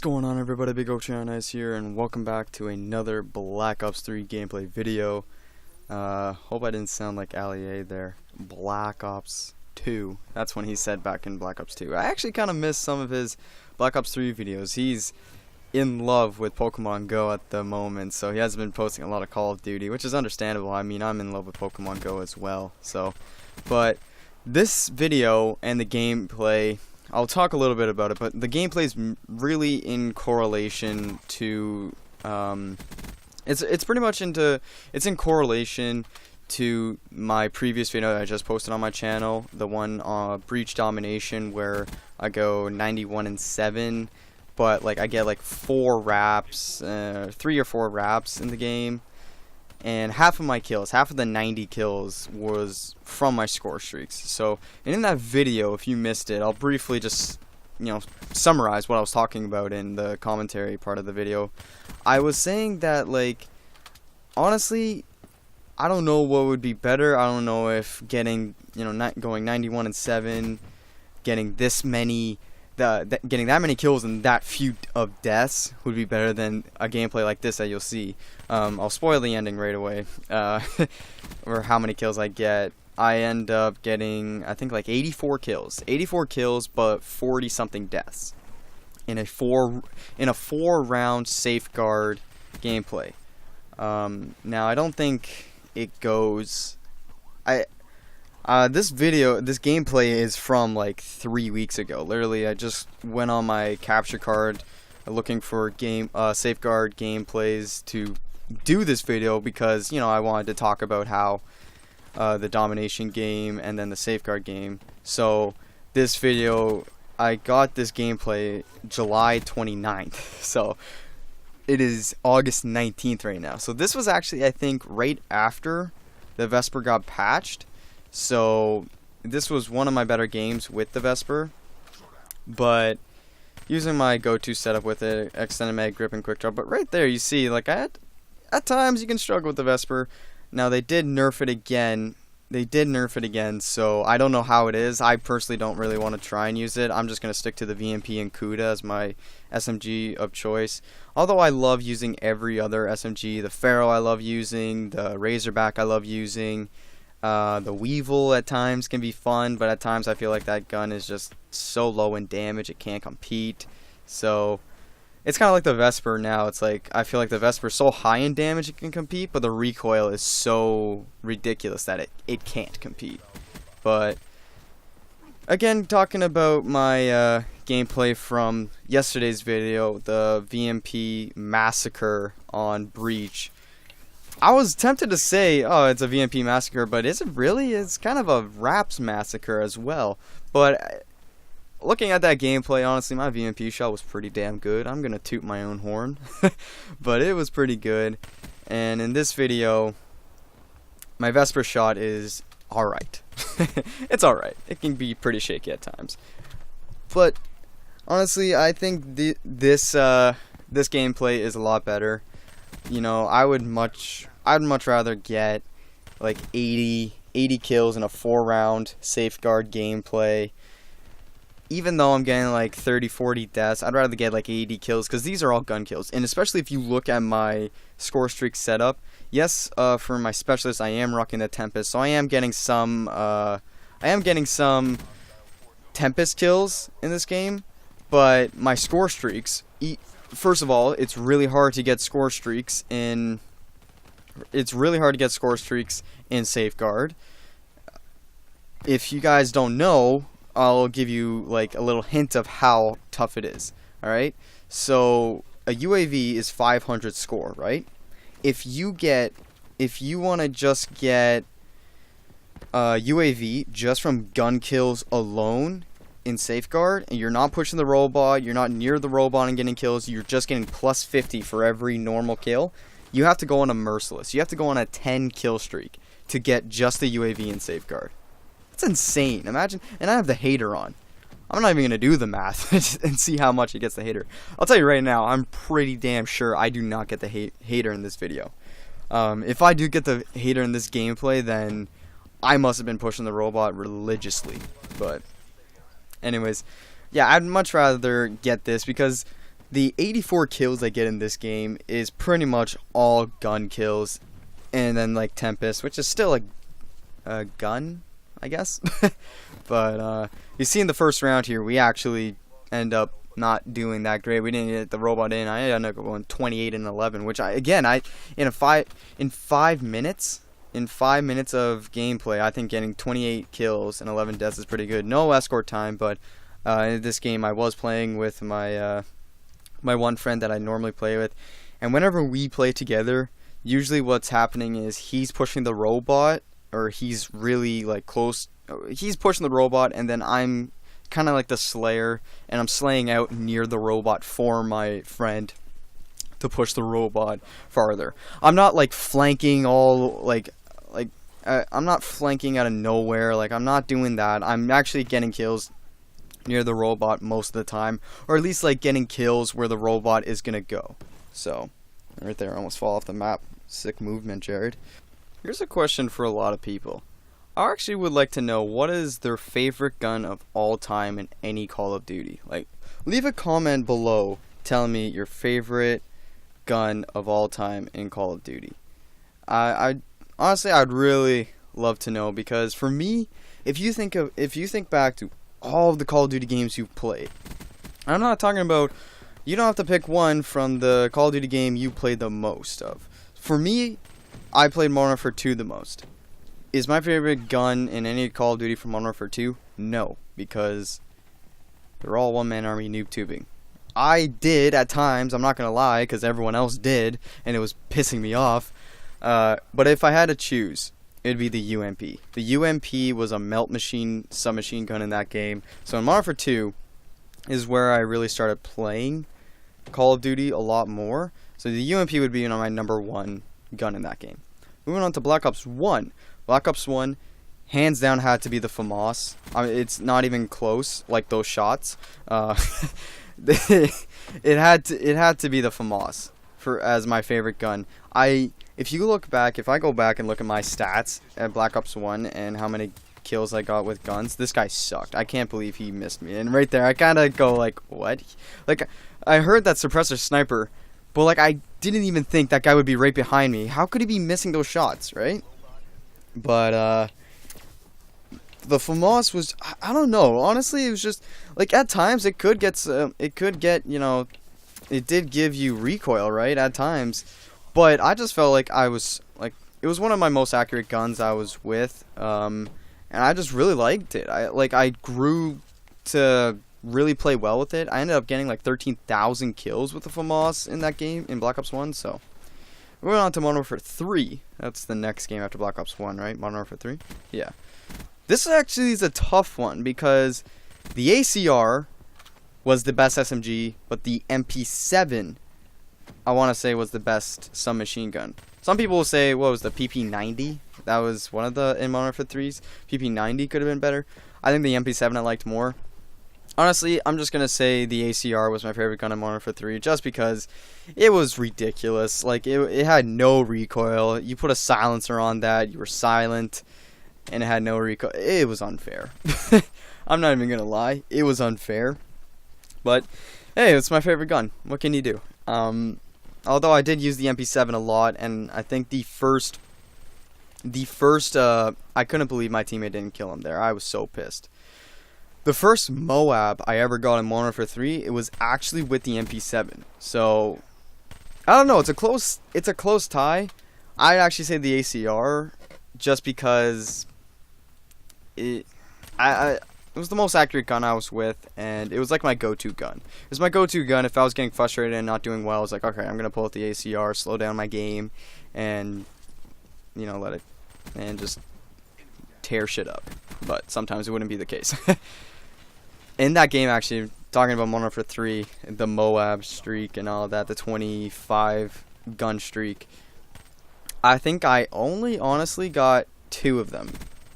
going on, everybody? Big Oak Channel Nice here, and welcome back to another Black Ops 3 gameplay video. Hope I didn't sound like Ali A there. Black Ops 2. That's when he said back in Black Ops 2. I actually kind of missed some of his Black Ops 3 videos. He's in love with Pokemon Go at the moment, so he hasn't been posting a lot of Call of Duty, which is understandable. I mean, I'm in love with Pokemon Go as well. But this video and the gameplay, I'll talk a little bit about it, but the gameplay is really in correlation to, it's pretty much it's in correlation to my previous video that I just posted on my channel, the one on Breach Domination, where I go 91-7, but like I get like 4 wraps, 3 or 4 wraps in the game. And half of my kills, half of the 90 kills was from my score streaks. So, and in that video, if you missed it, I'll briefly just, summarize what I was talking about in the commentary part of the video. I was saying that, like, honestly, I don't know what would be better. I don't know if getting, not going 91-7, getting this many, getting that many kills and that few of deaths would be better than a gameplay like this that you'll see. I'll spoil the ending right away, or how many kills I get. I end up getting, I think, like 84 kills. 84 kills, but 40 something deaths in a 4-round safeguard gameplay. Now I don't think it goes. This gameplay is from like 3 weeks ago. Literally, I just went on my capture card looking for safeguard gameplays to do this video because, I wanted to talk about how the domination game and then the safeguard game. So this video, I got this gameplay July 29th. So it is August 19th right now. So this was actually, I think, right after the Vesper got patched. So this was one of my better games with the Vesper, but using my go-to setup with it, extended mag, grip, and quick draw. But right there you see, like, at times you can struggle with the Vesper. Now they did nerf it again. So I don't know how it is. I personally don't really want to try and use it. I'm just going to stick to the VMP and Kuda as my SMG of choice. Although I love using every other SMG. The Pharaoh I love using, the Razorback I love using. The Weevil at times can be fun, but at times I feel like that gun is just so low in damage it can't compete. So it's kind of like the Vesper now. It's like I feel like the Vesper is so high in damage it can compete, but the recoil is so ridiculous that it can't compete. But again, talking about my gameplay from yesterday's video, the VMP massacre on Breach. I was tempted to say, oh, it's a VMP massacre, but is it really? It's kind of a Raps massacre as well. But looking at that gameplay, honestly, my VMP shot was pretty damn good. I'm going to toot my own horn. But it was pretty good. And in this video, my Vesper shot is alright. It's alright. It can be pretty shaky at times. But honestly, I think this gameplay is a lot better. I'd much rather get like 80 kills in a 4-round safeguard gameplay. Even though I'm getting like 30-40 deaths, I'd rather get like 80 kills because these are all gun kills. And especially if you look at my score streak setup, yes, for my specialist I am rocking the Tempest, so I am getting some Tempest kills in this game. But my score streaks, first of all, it's really hard to get score streaks in Safeguard. If you guys don't know, I'll give you like a little hint of how tough it is. Alright? So a UAV is 500 score, right? If you wanna just get UAV just from gun kills alone in Safeguard, and you're not pushing the robot, you're not near the robot and getting kills, you're just getting plus 50 for every normal kill, you have to go on a merciless. You have to go on a 10 kill streak to get just the UAV in Safeguard. That's insane. Imagine, and I have the hater on. I'm not even going to do the math and see how much it gets the hater. I'll tell you right now, I'm pretty damn sure I do not get the hater in this video. If I do get the hater in this gameplay, then I must have been pushing the robot religiously. But anyways, yeah, I'd much rather get this because the 84 kills I get in this game is pretty much all gun kills, and then like Tempest, which is still a gun, I guess. But you see in the first round here, we actually end up not doing that great. We didn't get the robot in. I ended up going 28 and 11, which in 5 minutes of gameplay, I think getting 28 kills and 11 deaths is pretty good. No escort time, but in this game I was playing with my my one friend that I normally play with, and whenever we play together, usually what's happening is he's pushing the robot, or he's really like close. He's pushing the robot, and then I'm kind of like the slayer, and I'm slaying out near the robot for my friend to push the robot farther. I'm not like flanking all I'm not flanking out of nowhere. Like, I'm not doing that. I'm actually getting kills near the robot most of the time, or at least like getting kills where the robot is gonna go. So right there, I almost fall off the map. Sick movement, Jared. Here's a question for a lot of people. I actually would like to know, what is their favorite gun of all time in any Call of Duty? Like, leave a comment below telling me your favorite gun of all time in Call of Duty. I honestly, I'd really love to know, because for me, if you think back to all of the Call of Duty games you've played, I'm not talking about, you don't have to pick one from the Call of Duty game you played the most of. For me, I played Modern Warfare 2 the most. Is my favorite gun in any Call of Duty from Modern Warfare 2? No, because they're all one-man army noob tubing. I did at times, I'm not gonna lie, because everyone else did, and it was pissing me off. But if I had to choose, it'd be the UMP. The UMP was a melt machine, submachine gun in that game. So in Modern Warfare 2 is where I really started playing Call of Duty a lot more. So the UMP would be my number one gun in that game. Moving on to Black Ops 1. Black Ops 1, hands down, had to be the FAMAS. I mean, it's not even close, like those shots. It had to be the FAMAS as my favorite gun. If I go back and look at my stats at Black Ops 1 and how many kills I got with guns, this guy sucked. I can't believe he missed me. And right there, I kind of go like, what? Like, I heard that suppressor sniper, but like, I didn't even think that guy would be right behind me. How could he be missing those shots, right? But the FAMAS was, I don't know. Honestly, it was just like, at times it could get you know, it did give you recoil, right? At times. But I just felt like it was one of my most accurate guns I was with, and I just really liked it. I grew to really play well with it. I ended up getting like 13,000 kills with the FAMAS in that game, in Black Ops 1, so. Moving on to Modern Warfare 3. That's the next game after Black Ops 1, right? Modern Warfare 3? Yeah. This actually is a tough one, because the ACR was the best SMG, but the MP7, I want to say, was the best submachine gun. Some people will say, what was the PP90? That was one of the, in Modern Warfare 3's. PP90 could have been better. I think the MP7 I liked more. Honestly, I'm just going to say the ACR was my favorite gun in Modern Warfare 3, just because it was ridiculous. Like, it had no recoil. You put a silencer on that, you were silent, and it had no recoil. It was unfair. I'm not even going to lie. It was unfair. But, hey, it's my favorite gun. What can you do? Although I did use the MP7 a lot, and I think the first, I couldn't believe my teammate didn't kill him there. I was so pissed. The first Moab I ever got in Modern Warfare 3, it was actually with the MP7. So, I don't know, it's a close tie. I'd actually say the ACR, just because it was the most accurate gun I was with, and it was like my go-to gun. It was my go-to gun if I was getting frustrated and not doing well. I was like, okay, I'm going to pull out the ACR, slow down my game, and, you know, let it, and just tear shit up. But sometimes it wouldn't be the case. In that game, actually, talking about Modern Warfare 3, the Moab streak and all of that, the 25 gun streak, I think I only honestly got 2 of them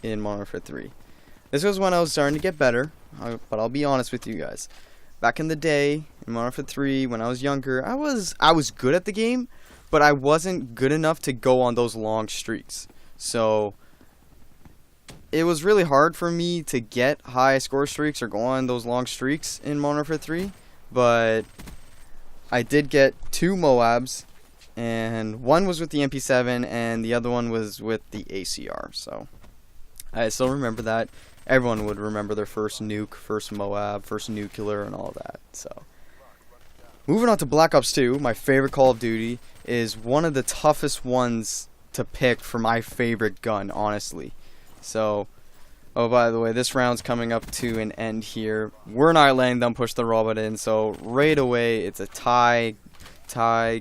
in Modern Warfare 3. This was when I was starting to get better, but I'll be honest with you guys. Back in the day, in Modern Warfare 3, when I was younger, I was good at the game, but I wasn't good enough to go on those long streaks. So it was really hard for me to get high score streaks or go on those long streaks in Modern Warfare 3, but I did get 2 Moabs, and one was with the MP7 and the other one was with the ACR. So I still remember that. Everyone would remember their first nuke, first Moab, first nuclear, and all that. So moving on to Black Ops 2, my favorite Call of Duty, is one of the toughest ones to pick for my favorite gun, honestly. So, oh, by the way, this round's coming up to an end here. We're not letting them push the robot in, so right away it's a tie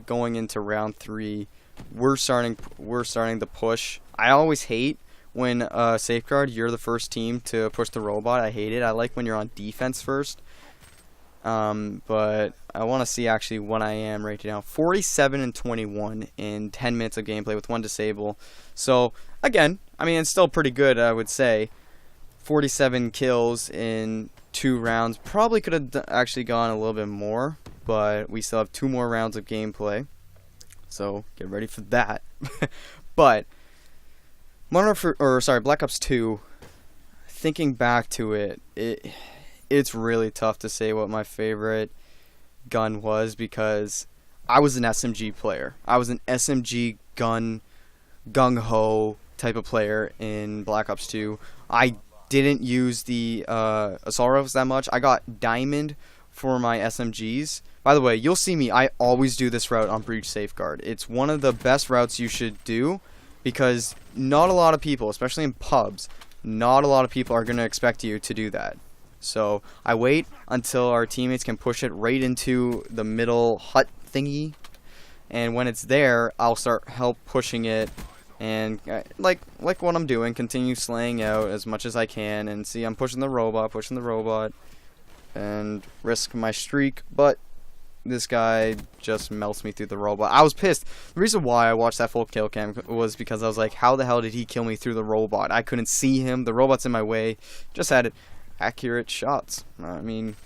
going into round 3. We're starting the push. I always hate when Safeguard, you're the first team to push the robot. I hate it. I like when you're on defense first. But I want to see actually what I am right now. 47 and 21 in 10 minutes of gameplay with 1 disable. So again, I mean, it's still pretty good, I would say. 47 kills in 2 rounds. Probably could have actually gone a little bit more, but we still have 2 more rounds of gameplay. So get ready for that. But Black Ops 2, thinking back to it's really tough to say what my favorite gun was, because I was an SMG player. I was an SMG gun, gung-ho type of player in Black Ops 2. I didn't use the assault rifles that much. I got diamond for my SMGs. By the way, you'll see me, I always do this route on Breach Safeguard. It's one of the best routes you should do, because not a lot of people, especially in pubs, not a lot of people are going to expect you to do that. So I wait until our teammates can push it right into the middle hut thingy, and when it's there, I'll start help pushing it, and like what I'm doing, continue slaying out as much as I can, and see, I'm pushing the robot, and risk my streak, but this guy just melts me through the robot. I was pissed. The reason why I watched that full kill cam was because I was like, how the hell did he kill me through the robot? I couldn't see him. The robot's in my way. Just had accurate shots. I mean,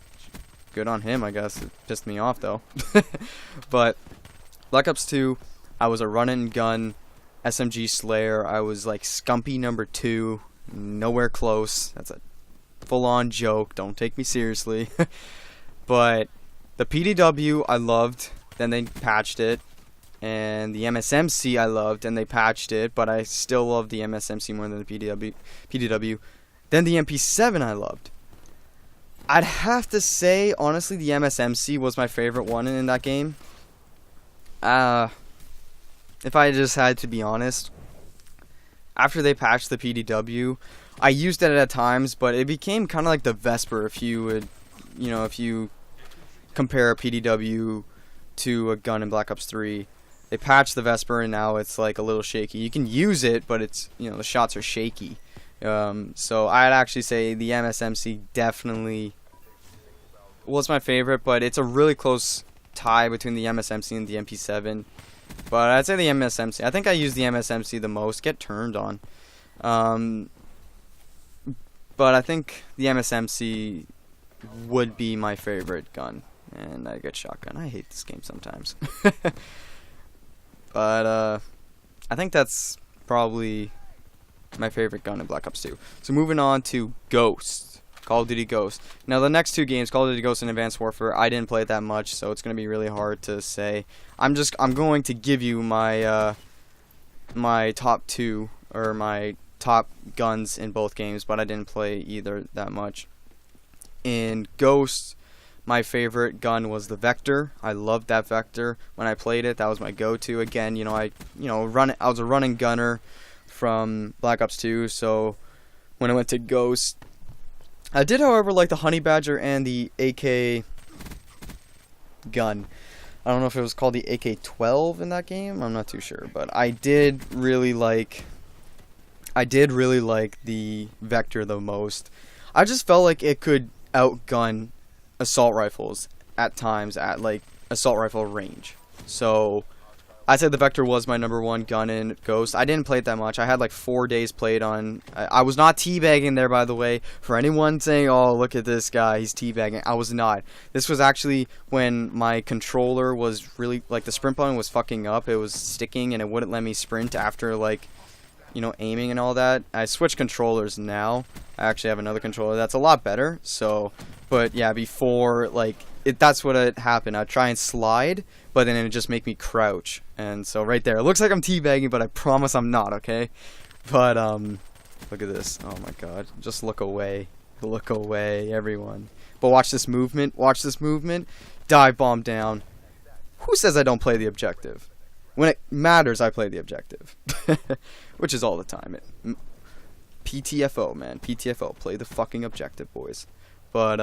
good on him, I guess. It pissed me off, though. But Black Ops 2, I was a run-and-gun SMG slayer. I was like Scumpy number 2. Nowhere close. That's a full-on joke. Don't take me seriously. But the PDW I loved, then they patched it, and the MSMC I loved, and they patched it, but I still love the MSMC more than the PDW. Then the MP7 I loved. I'd have to say, honestly, the MSMC was my favorite one in that game. If I just had to be honest, after they patched the PDW, I used it at times, but it became kind of like the Vesper if you compare a PDW to a gun in Black Ops 3. They patched the Vesper and now it's like a little shaky. You can use it, but it's, the shots are shaky. So I'd actually say the MSMC definitely was my favorite, but it's a really close tie between the MSMC and the MP7. But I'd say the MSMC. I think I use the MSMC the most. Get turned on. But I think the MSMC would be my favorite gun. And I get shotgun. I hate this game sometimes. But I think that's probably my favorite gun in Black Ops 2. So moving on to Ghost. Call of Duty Ghost. Now the next 2 games, Call of Duty Ghost and Advanced Warfare, I didn't play it that much, so it's going to be really hard to say. I'm going to give you my my top 2 or my top guns in both games, but I didn't play either that much. In Ghost, my favorite gun was the Vector. I loved that Vector when I played it. That was my go-to. Again, I was a running gunner from Black Ops 2, so when I went to Ghost, I did, however, like the Honey Badger and the AK gun. I don't know if it was called the AK-12 in that game. I'm not too sure, but I did really like the Vector the most. I just felt like it could outgun assault rifles at times at like assault rifle range. So I'd say the Vector was my number 1 gun in Ghost. I didn't play it that much. I had like 4 days played on. I was not teabagging there, by the way. For anyone saying, oh, look at this guy, he's teabagging, I was not. This was actually when my controller was really, like, the sprint button was fucking up. It was sticking and it wouldn't let me sprint after, like, aiming and all that. I switched controllers now. I actually have another controller that's a lot better. So, but yeah, before, like, that's what had happened. I'd try and slide, but then it would just make me crouch. And so right there, it looks like I'm teabagging, but I promise I'm not, okay? But, look at this. Oh my god. Just look away. Look away, everyone. But watch this movement. Watch this movement. Dive bomb down. Who says I don't play the objective? When it matters, I play the objective. Which is all the time. PTFO, man. PTFO. Play the fucking objective, boys. But,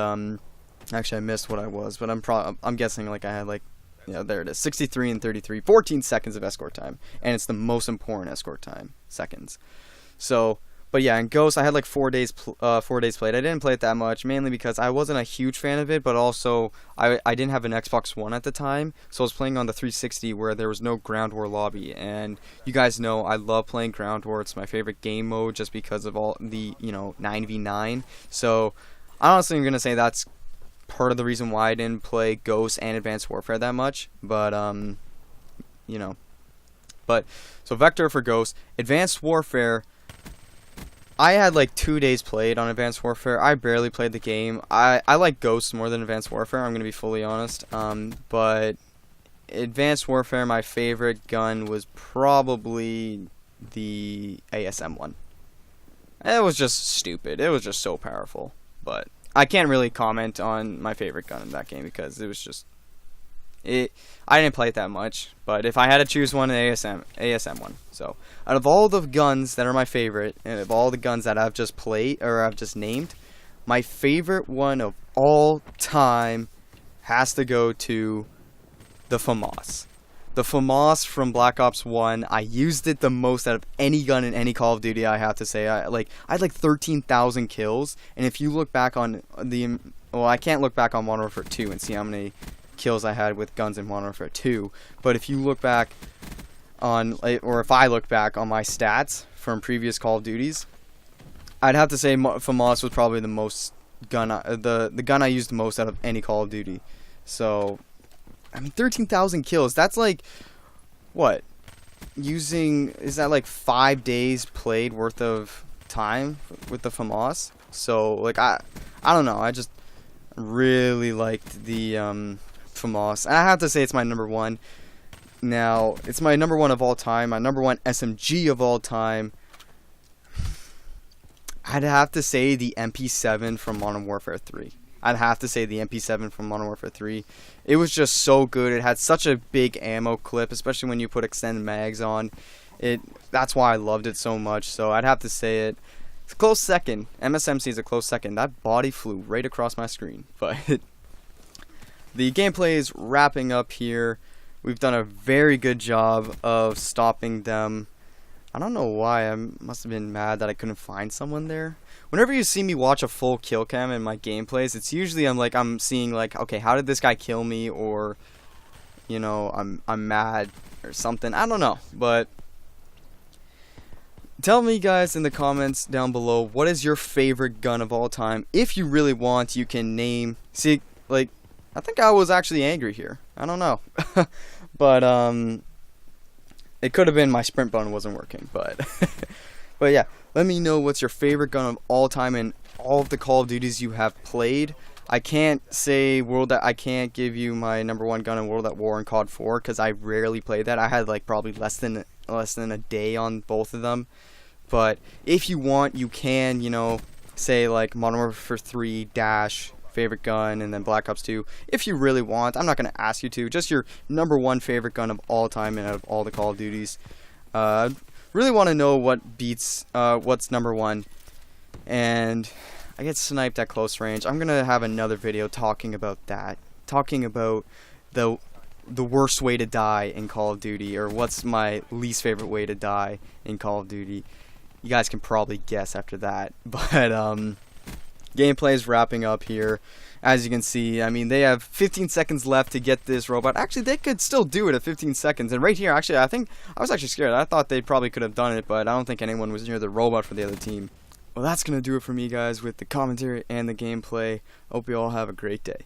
actually, I missed what I was. But I'm guessing, like, I had, like, yeah, there it is. 63 and 33. 14 seconds of escort time. And it's the most important escort time. Seconds. So, but yeah, in Ghost, I had like 4 days played. I didn't play it that much, mainly because I wasn't a huge fan of it, but also I didn't have an Xbox One at the time, so I was playing on the 360 where there was no Ground War lobby. And you guys know I love playing Ground War. It's my favorite game mode just because of all the, 9v9. So, honestly, I'm going to say that's part of the reason why I didn't play Ghost and Advanced Warfare that much. But, But, so Vector for Ghost. Advanced Warfare, I had like 2 days played on Advanced Warfare. I barely played the game. I like Ghost more than Advanced Warfare, I'm going to be fully honest. But Advanced Warfare, my favorite gun was probably the ASM one. It was just stupid. It was just so powerful. But I can't really comment on my favorite gun in that game because it was just... I didn't play it that much, but if I had to choose one, ASM one. So, out of all the guns that are my favorite, and of all the guns that I've just played, or I've just named, my favorite one of all time has to go to the FAMAS. The FAMAS from Black Ops 1, I used it the most out of any gun in any Call of Duty, I have to say. I had like 13,000 kills, and if you look back on I can't look back on Modern Warfare 2 and see how many kills I had with guns in Modern Warfare 2, but if you look back on, or if I look back on my stats from previous Call of Duties, I'd have to say FAMAS was probably the most gun, the gun I used the most out of any Call of Duty. So, I mean, 13,000 kills, that's like, what, is that like 5 days played worth of time with the FAMAS? So, like, I don't know, I just really liked the, FAMAS. And I have to say it's my number one. Now, it's my number one of all time, my number one SMG of all time. I'd have to say the MP7 from Modern Warfare 3. I'd have to say the MP7 from Modern Warfare 3. It was just so good. It had such a big ammo clip, especially when you put extended mags on. That's why I loved it so much. So I'd have to say it. It's a close second. MSMC is a close second. That body flew right across my screen. But the gameplay is wrapping up here. We've done a very good job of stopping them. I don't know why. I must have been mad that I couldn't find someone there. Whenever you see me watch a full kill cam in my gameplays, it's usually I'm seeing like, okay, how did this guy kill me, or I'm mad or something. I don't know, but tell me, guys, in the comments down below, what is your favorite gun of all time? If you really want, you can name. See, like, I think I was actually angry here. I don't know. But, it could have been my sprint button wasn't working, but, but yeah, let me know what's your favorite gun of all time in all of the Call of Duties you have played. I can't say I can't give you my number one gun in World at War and COD 4, because I rarely play that. I had, like, probably less than a day on both of them. But if you want, you can, say, like, Modern Warfare 3 dash favorite gun, and then Black Ops 2. If you really want, I'm not going to ask you to. Just your number one favorite gun of all time and out of all the Call of Duties. Really want to know what's number one. And I get sniped at close range. I'm going to have another video talking about that. Talking about the worst way to die in Call of Duty, or what's my least favorite way to die in Call of Duty. You guys can probably guess after that. But, gameplay is wrapping up here. As you can see, I mean, they have 15 seconds left to get this robot. Actually, they could still do it at 15 seconds. And right here, actually, I think I was actually scared. I thought they probably could have done it, but I don't think anyone was near the robot for the other team. Well, that's going to do it for me, guys, with the commentary and the gameplay. Hope you all have a great day.